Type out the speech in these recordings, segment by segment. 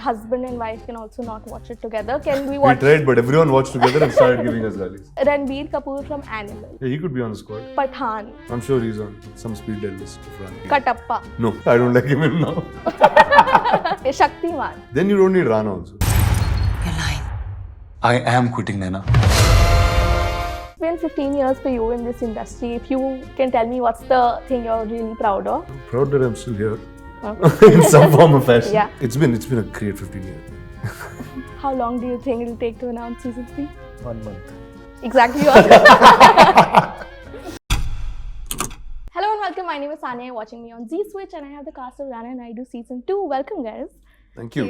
husband and wife can also not watch it together. Can we watch? We tried, but everyone watched together and started giving us galis. Ranbir Kapoor from Animal. Yeah, he could be on the squad. Pathaan. I'm sure he's on some speed dead list of Rana. Katappa. No, I don't like him in now. Shaktiman. Then you don't need Rana also. You're lying. I am quitting Naina. It's been 15 years for you in this industry. If you can tell me what's the thing you're really proud of? I'm proud that I'm still here. Okay. In some form or fashion. Yeah. It's been a great 15 years. How long do you think it'll take to announce season 3? 1 month. Exactly. Hello and welcome. My name is Sanya. You're watching me on Z Switch and I have the cast of Rana Naidu season 2. Welcome, guys. Thank you.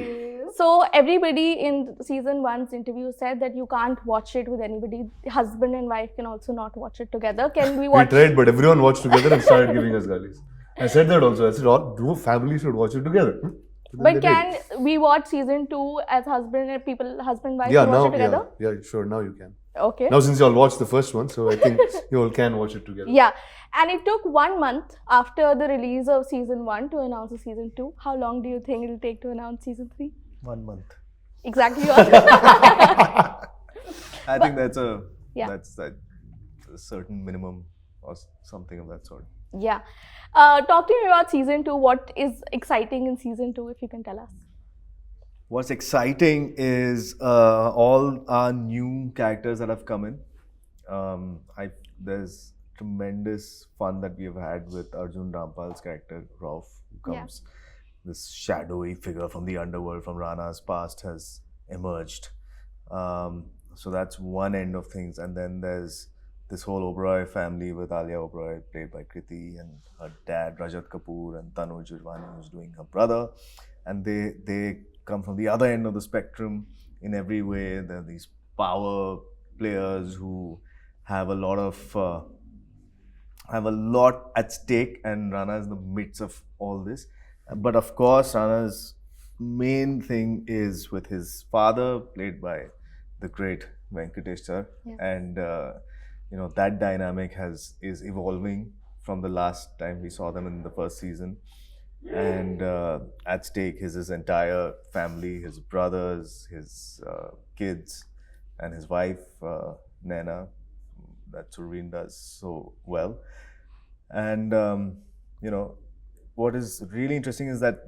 So everybody in season 1's interview said that you can't watch it with anybody. Husband and wife can also not watch it together. Can we watch? We tried, but everyone watched together and started giving us galis. I said that also. I said, all families should watch it together. But can we watch season 2 as husband and wife Yeah, watch now, it together? yeah, sure, now you can. Okay. Now since you all watched the first one, so I think you all can watch it together. Yeah, and it took 1 month after the release of season 1 to announce the season 2. How long do you think it'll take to announce season 3? 1 month. Exactly. I think that's a certain minimum or something of that sort. Yeah. Talk to me about season 2. What is exciting in season 2, if you can tell us? What's exciting is all our new characters that have come in. There's tremendous fun that we have had with Arjun Rampal's character, Rauf, who comes. Yeah. This shadowy figure from the underworld, from Rana's past, has emerged. So that's one end of things. And then there's this whole Oberoi family with Alia Oberoi, played by Kriti, and her dad, Rajat Kapoor, and Tanuj Irvani, who's doing her brother. And they come from the other end of the spectrum in every way. They're these power players who have a lot at stake, and Rana is in the midst of all this. But of course, Rana's main thing is with his father, played by the great Venkatesh sir, and that dynamic is evolving from the last time we saw them in the first season. And at stake is his entire family, his brothers, his kids, and his wife, Naina, that Surveen does so well. And, what is really interesting is that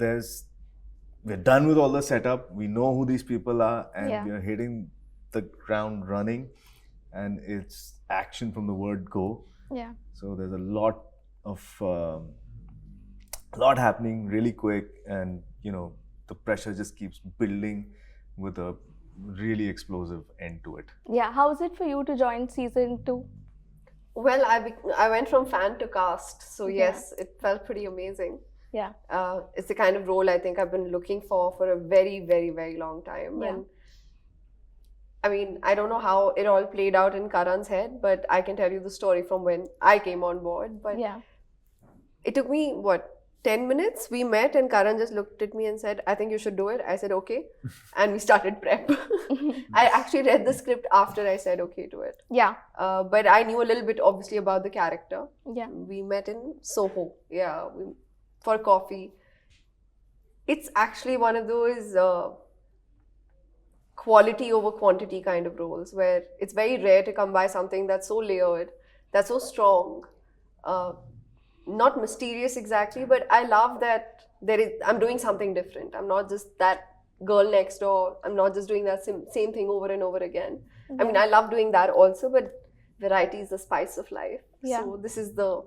we're done with all the setup, we know who these people are, and we're hitting the ground running, and it's action from the word go. Yeah. So there's a lot happening really quick, and the pressure just keeps building with a really explosive end to it. Yeah, how is it for you to join season 2? Well, I went from fan to cast, so yes, it felt pretty amazing. Yeah. It's the kind of role I think I've been looking for a very, very, very long time. Yeah. And I mean, I don't know how it all played out in Karan's head, but I can tell you the story from when I came on board. But it took me, 10 minutes? We met and Karan just looked at me and said, I think you should do it. I said, okay. And we started prep. I actually read the script after I said okay to it. Yeah. But I knew a little bit obviously about the character. Yeah. We met in Soho. Yeah. For coffee. It's actually one of those quality over quantity kind of roles where it's very rare to come by something that's so layered, that's so strong. Not mysterious exactly, but I love that I'm doing something different. I'm not just that girl next door. I'm not just doing that same thing over and over again. I mean, I love doing that also, but variety is the spice of life. Yeah. So this is the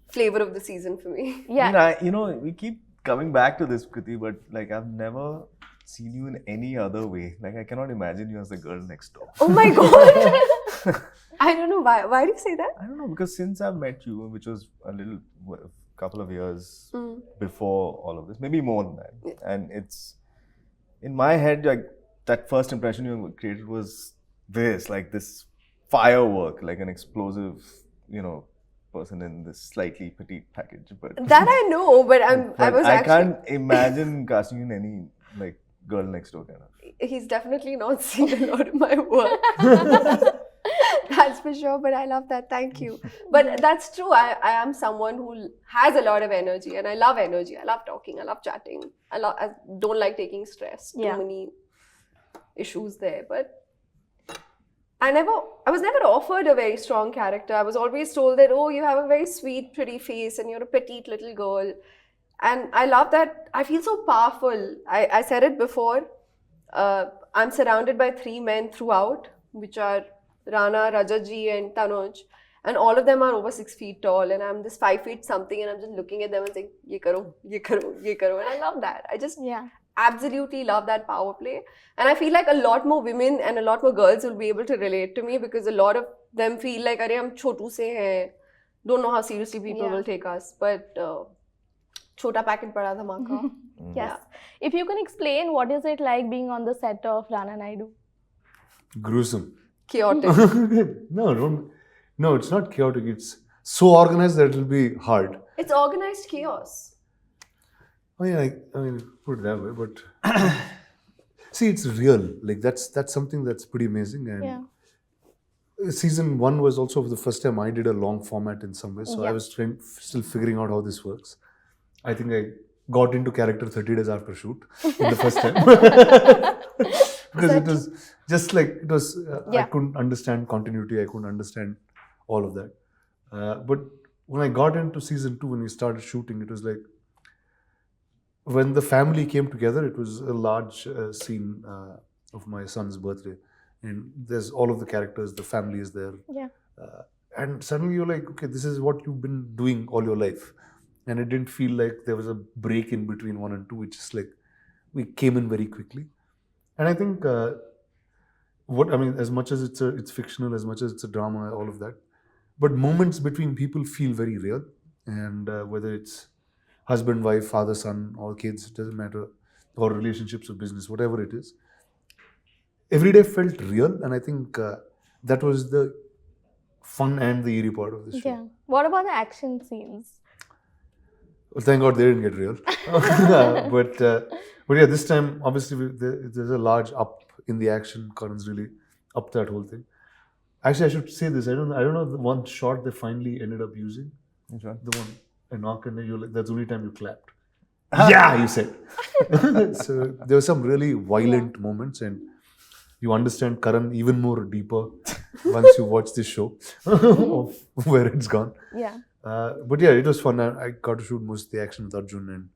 flavor of the season for me. Yeah. We keep coming back to this, Kriti, but I've never seen you in any other way. I cannot imagine you as the girl next door. Oh my God. I don't know why. Why do you say that? I don't know, because since I've met you, which was a couple of years before all of this, maybe more than that. And it's in my head, that first impression you created was this firework, an explosive, person in this slightly petite package. But that I know, but I can't imagine casting you in any girl next door kind of. He's definitely not seen a lot of my work. That's for sure, but I love that. Thank you. But that's true. I am someone who has a lot of energy, and I love energy. I love talking. I love chatting. I don't like taking stress. Yeah. Too many issues there. But I was never offered a very strong character. I was always told that, oh, you have a very sweet, pretty face, and you're a petite little girl. And I love that. I feel so powerful. I said it before. I'm surrounded by 3 men throughout, which are Rana, Rajaji, and Tanuj. And all of them are over 6 feet tall. And I'm this 5 feet something. And I'm just looking at them and saying, ye karo, ye karo, ye karo. And I love that. I just absolutely love that power play. And I feel like a lot more women and a lot more girls will be able to relate to me because a lot of them feel like, Arey, hum chotu se hain. Don't know how seriously people will take us. But chota packet bada dhamaka. Yes. If you can explain, what is it like being on the set of Rana Naidu? Gruesome. Chaotic. No, it's not chaotic. It's so organized that it'll be hard. It's organized chaos. Oh yeah, I mean, put it that way, but see, it's real. Like that's something that's pretty amazing. And season 1 was also for the first time I did a long format in some way, so I was still figuring out how this works. I think I got into character 30 days after shoot in the first time because it was just like I couldn't understand continuity. I couldn't understand all of that. But when I got into season 2, when we started shooting, it was like when the family came together. It was a large scene of my son's birthday, and there's all of the characters. The family is there, and suddenly you're like, okay, this is what you've been doing all your life. And it didn't feel like there was a break in between 1 and 2. It's just like we came in very quickly. And I think as much as it's fictional, as much as it's a drama, all of that, but moments between people feel very real. And whether it's husband, wife, father, son, or kids, it doesn't matter, or relationships or business, whatever it is, every day felt real. And I think that was the fun and the eerie part of the show. Yeah. What about the action scenes? Well, thank God they didn't get real. But yeah, this time obviously there's a large up in the action. Karan's really upped that whole thing. Actually, I should say this. I don't know the one shot they finally ended up using. Which one? The one I knock and you like, that's the only time you clapped. Yeah, you said. So there were some really violent moments, and you understand Karan even more deeper once you watch this show of where it's gone. Yeah. But yeah, it was fun. I got to shoot most of the action with Arjun, and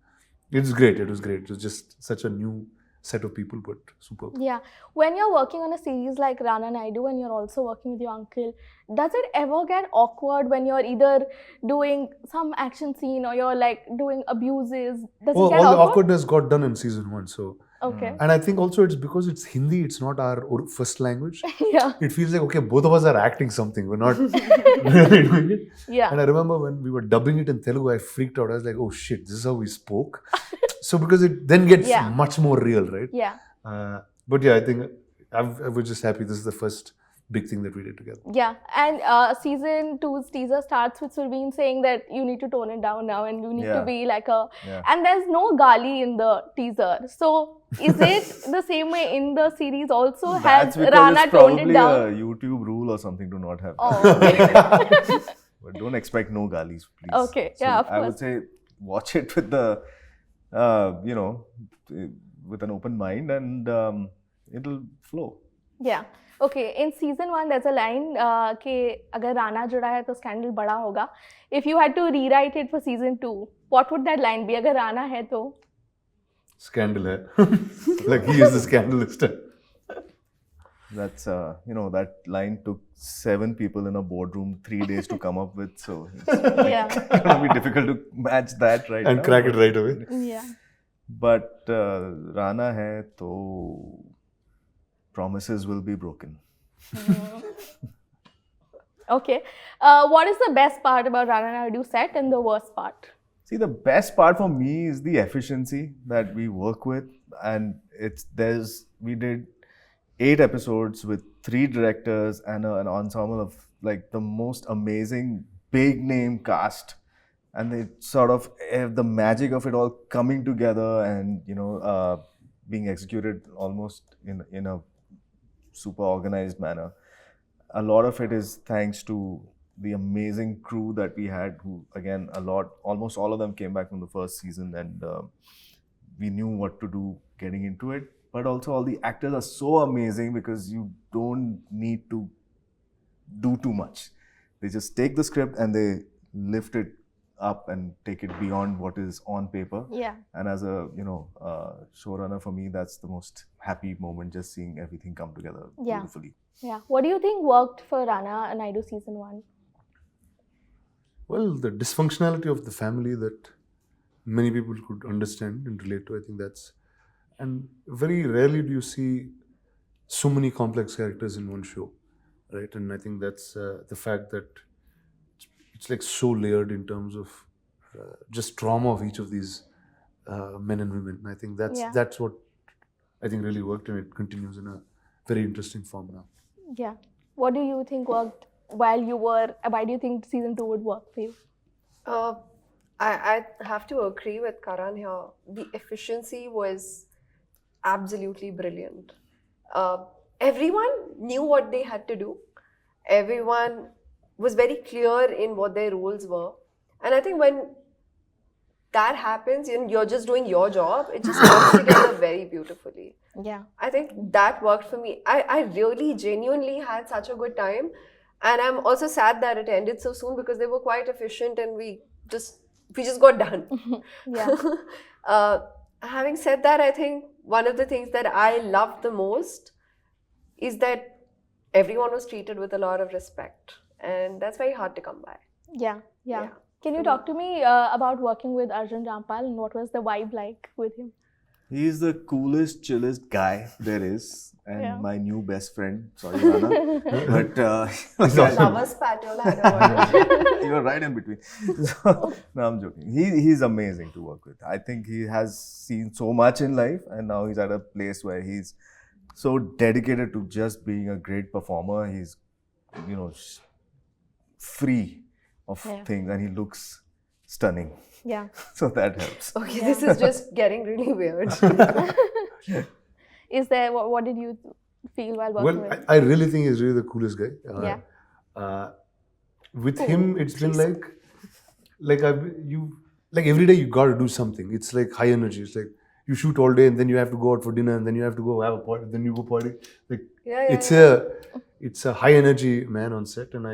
it was great. It was just such a new set of people, but superb. Yeah. When you're working on a series like Rana Naidu and you're also working with your uncle, does it ever get awkward when you're either doing some action scene or you're like doing abuses? Does it get all awkward? the awkwardness got done in season 1, so. Okay. And I think also it's because it's Hindi, it's not our first language. Yeah. It feels like, okay, both of us are acting something. We're not really doing it. Yeah. And I remember when we were dubbing it in Telugu, I freaked out. I was like, oh shit, this is how we spoke. So because it then gets much more real, right? Yeah. But yeah, I think I was just happy. This is the first big thing that we did together. Yeah. And season 2's teaser starts with Surveen saying that you need to tone it down now and you need to be like a... Yeah. And there's no gali in the teaser. So is it the same way in the series also? Has That's because Rana it's toned it probably down? a YouTube rule or something to not have. Oh, okay. But don't expect no galis, please. Okay, So yeah, of I would course. say watch it with the, with an open mind, and it'll flow. Yeah. Okay. In season 1, there's a line कि अगर राणा जुड़ा है तो scandal बड़ा होगा. If you had to rewrite it for season 2, what would that line be? अगर राणा है तो? Scandal hai. Like he is the scandalist. That's that line took 7 people in a boardroom 3 days to come up with, so it's gonna be difficult to match that right And now. crack it right away. Yeah. But Rana hai to promises will be broken. Okay. What is the best part about Rana Naidu set and the worst part? See, the best part for me is the efficiency that we work with, and we did 8 episodes with 3 directors and an ensemble of like the most amazing big name cast, and they sort of have the magic of it all coming together and being executed almost in a super organized manner. a lot of it is thanks to the amazing crew that we had, who again almost all of them came back from the first season, and we knew what to do getting into it. But also all the actors are so amazing because you don't need to do too much. They just take the script and they lift it up and take it beyond what is on paper. Yeah. And as a showrunner, for me, that's the most happy moment, just seeing everything come together beautifully. Yeah. What do you think worked for Rana Naidu season 1? Well, the dysfunctionality of the family that many people could understand and relate to, I think that's, and very rarely do you see so many complex characters in one show, right? And I think that's the fact that it's like so layered in terms of just trauma of each of these men and women. I think that's what I think really worked, and it continues in a very interesting form now. Yeah. What do you think worked why do you think season 2 would work for you? I have to agree with Karan here. The efficiency was absolutely brilliant. Everyone knew what they had to do. Everyone was very clear in what their roles were. And I think when that happens and you're just doing your job, it just works together very beautifully. Yeah. I think that worked for me. I really genuinely had such a good time. And I'm also sad that it ended so soon because they were quite efficient and we just got done. Yeah. Having said that, I think one of the things that I loved the most is that everyone was treated with a lot of respect. And that's very hard to come by. Yeah. Can you talk to me about working with Arjun Rampal and what was the vibe like with him? He's the coolest, chillest guy there is, and my new best friend. Sorry, Rana. But Lovers pattern had a word. you were right in between. So, no, I'm joking. He's amazing to work with. I think he has seen so much in life, and now he's at a place where he's so dedicated to just being a great performer. He's, free of things, and he looks stunning. Yeah. So that helps. Okay, this is just getting really weird. Is there, what did you feel while working with him? I really think he's really the coolest guy. With him, it's been like every day you got to do something. It's like high energy. It's like you shoot all day and then you have to go out for dinner and then you have to go have a party. Then you go party. Like it's a high energy man on set, and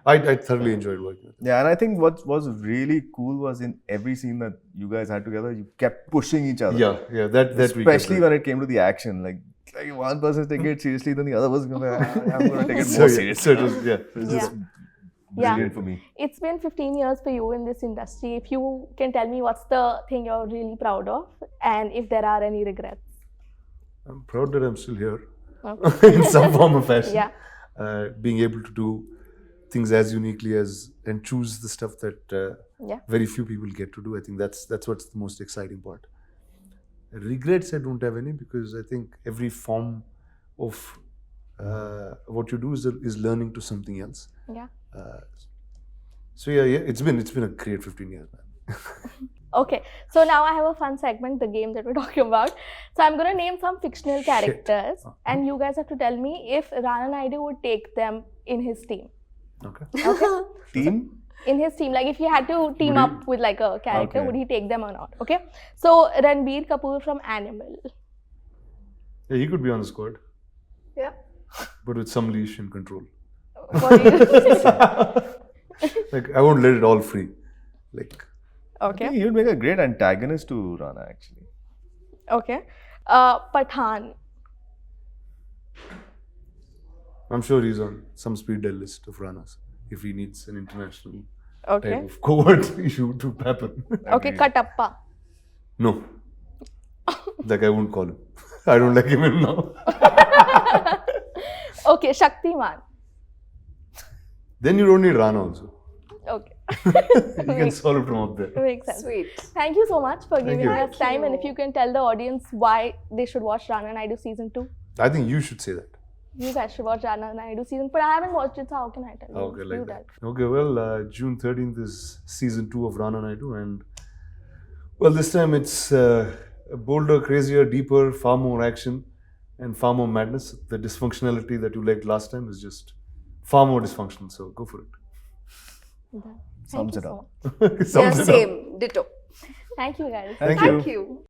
I thoroughly enjoyed working with him. Yeah, and I think what was really cool was in every scene that you guys had together, you kept pushing each other. Yeah, that especially when it came to the action, like one person's taking it seriously, then the other person's going to, I'm going to take it more seriously. So it's just brilliant for me. It's been 15 years for you in this industry. If you can tell me what's the thing you're really proud of, and if there are any regrets. I'm proud that I'm still here Okay. in some form or fashion. Yeah. Being able to do things as uniquely and choose the stuff that very few people get to do. I think that's what's the most exciting part. Regrets, I don't have any, because I think every form of what you do is learning to something else. Yeah. So it's been a great 15 years, man. Okay, so now I have a fun segment, the game that we're talking about. So I'm going to name some fictional characters, and you guys have to tell me if Rana Naidu would take them in his team. Okay. Team? In his team, like if he had to team up with like a character, would he take them or not? Okay. So Ranbir Kapoor from Animal. Yeah, he could be on the squad, Yeah. but with some leash and control. What do you Like I won't let it all free. Like. I Okay. think he would make a great antagonist to Rana, actually. Okay. Pathan. I'm sure he's on some speed dial list of Ranas if he needs an international Okay. type of covert issue to happen. Okay. Katappa. No. Like I won't call him. I don't like him now. Okay. Shaktiman. Then you don't need Rana also. Okay. You can solve it from up there. Makes sense. Sweet. Thank you so much for giving you. us time, and if you can tell the audience why they should watch Rana Naidu season 2. I think you should say that. You guys should watch Rana Naidu season, but I haven't watched it, so how can I tell you? Okay, You like tell. that. Okay, well, June 13th is season 2 of Rana Naidu, and well, this time it's bolder, crazier, deeper, far more action, and far more madness. The dysfunctionality that you liked last time is just far more dysfunctional. So go for it. Thank Sums you it so up. much. Sums Yeah, it up. same. Ditto. Thank you, guys. Thank Thank you.